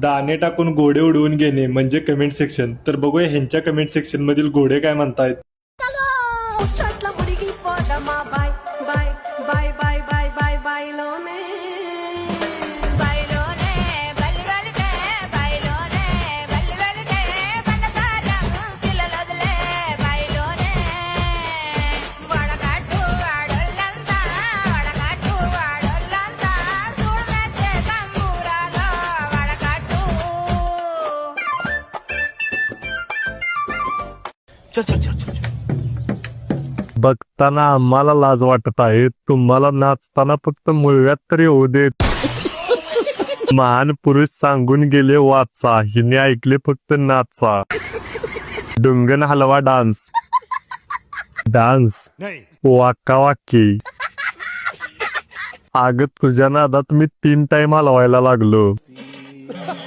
दाणे टाकून घोडे उडवून घेणे म्हणजे कमेंट सेक्शन. तर बघूया ह्यांच्या कमेंट सेक्शन मधील घोडे काय म्हणतायत. చెట్ల ముడిగి పోదమా బాయ్ బాయ్ బాయ్ బాయ్ బాయ్ బాయ్ బాయ్లోనే బాయ్లోనే బల్లి వెలితే బాయ్లోనే బల్లి వెలితే బండతారం పిల్లలొదిలే బాయ్లోనే వడగట్టు వాడొల్లంతా చూడమెచ్చే తంబూరాలో వడగట్టు बघताना आम्हाला लाज वाटत आहे, तुम्हाला नाचताना फक्त मुळव्यात तरी होऊ देत. महान पुरुष सांगून गेले वाचा, हिने ऐकले फक्त नाचा. डुंगन हलवा डान्स डान्स वाका वाकी. अग तुझ्या नादात मी 3 टाइम हलवायला लागलो.